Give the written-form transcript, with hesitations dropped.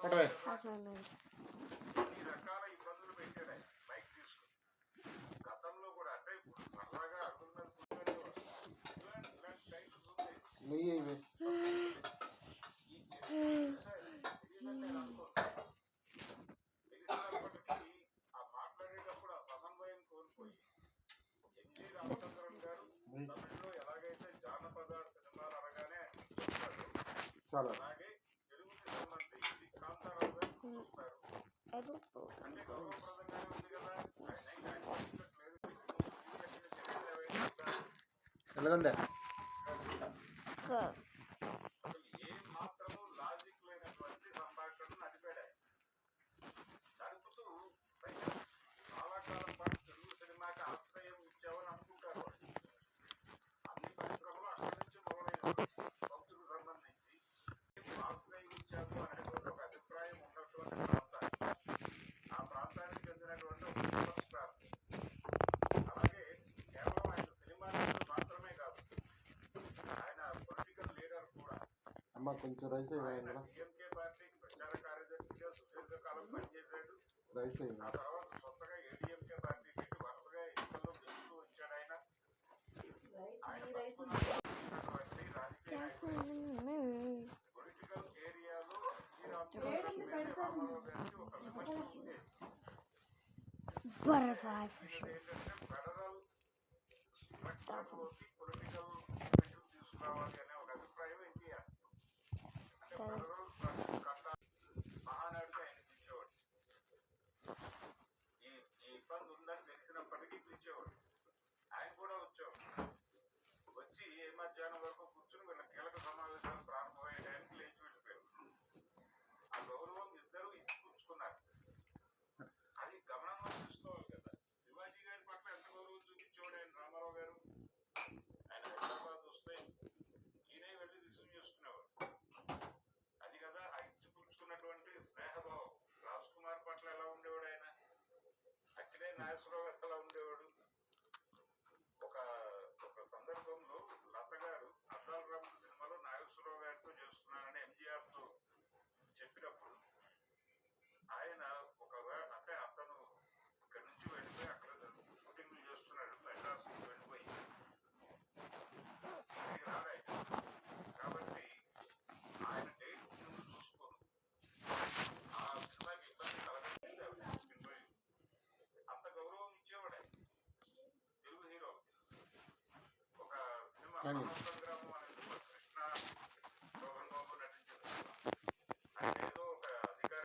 ఈ రకాల ఇబ్బందులు పెట్టాడు బైక్ తీసుకుని. గతంలో కూడా అంటే ఇప్పుడు సరదాగా అడుగున్నది ఇలాంటి టైటిల్స్ ఉంటాయి. ఈ తెలియదని నేను అనుకోను. తెలిసినప్పటికీ ఆ మాట్లాడేటప్పుడు ఆ సమన్వయం కోల్పోయి ఎంజి రామచంద్రన్ గారు తమిళలో ఎలాగైతే జానపద సినిమాలు అనగానే చెప్తారు, అలాగే తెలుగుకి సంబంధించి కాంతారావు గారు చూస్తారు. అంటే గౌరవప్రదంగానే ఉంది కదా, ఆయన అసలు ఏ మాత్రము లాజిక్ లేనటువంటి సంభాషణలు నడిపాడు. నడుపుతూ చాలా కాలం పాటు తెలుగు సినిమాకి ఆశ్రయం ఇచ్చామని అనుకుంటారు. అన్ని పరిశ్రమలు అక్కడి నుంచి మొదలైన భక్తులకు సంబంధించి ఆశ్రయం ఇచ్చాము అనేటువంటి ఒక అభిప్రాయం ఉన్నటువంటి ప్రాంతానికి, ఆ ప్రాంతానికి చెందినటువంటి ఒక సూపర్ స్టార్. అలాగే కేవలం ఆయన సినిమా మాత్రమే కాదు, ఆయన పొలిటికల్ లీడర్ కూడా. డిఎంకే పార్టీకి ప్రచార కార్యదర్శిగా సుదీర్ఘకాలం పనిచేశాడు. ఆ తర్వాత సొంతగా ఏడీఎంకే పార్టీకి వరుసగా ఎన్నికల్లో గెలుస్తూ వచ్చాడు. ఆయన రాజకీయ పొలిటికల్ ఏరియాలో రామారావు గారికి ఒక విమర్శ ఉండేది. ఏంటంటే ఫెడరల్ స్ట్రక్చర్లోకి పొలిటికల్ ఈవెంట్లు తీసుకురావాలి అనే ఒక అభిప్రాయం ఎన్టీఆర్. అంటే ఫెడరల్ మహానాడుగా ఆయన పిలిచేవాడు. ఈ ఇబ్బంది ఉందని తెలిసినప్పటికీ పిలిచేవాడు. ఆయన కూడా వచ్చేవాడు. వచ్చి ఏ మధ్యాహ్నం వరకు కూర్చుని వీళ్ళ కీలక సమావేశాలు ప్రారంభమయ్యడానికి లేచి వెళ్ళిపోయారు. ఆ గౌరవం ఇద్దరు ఇచ్చిపుచ్చుకున్నారు. అది గమనంలో తీసుకోవాలి కదా. శివాజీ గారి పట్ల ఎంత గౌరవం చూపించేవాడు ఆయన రామారావు గారు. ఆయన హైదరాబాద్ వస్తే ఈయనే వెళ్ళి రిసీవ్ చేసుకునేవాడు. అది కదా ఆ ఇచ్చిపుచ్చుకున్నటువంటి స్నేహభావం. రాజ్ కుమార్ పట్ల ఎలా ఉండేవాడు ఆయన, అక్కడే నాగేశ్వరరావు ఎలా ఉండేవాడు. ఒక సందర్భంలో లత గారు అద్దాల రాముడు సినిమాలో నాగేశ్వరరావు గారితో చేస్తున్నానని ఎంజీఆర్ తో చెప్పినప్పుడు ఆయన ఒకవేళ అంటే అతను ఇక్కడి నుంచి వెళ్ళిపోయి అక్కడ షూటింగ్లు చేస్తున్నాడు, మెడ్రాస్ వెళ్ళిపోయి రాలే. కాబట్టి ఆయన డేట్స్ ముందు చూసుకోను, ఆ సినిమాకి ఇబ్బంది కలగలేదు. అంత గౌరవం ఇచ్చేవాడే తెలుగు హీరో. ఒక సినిమా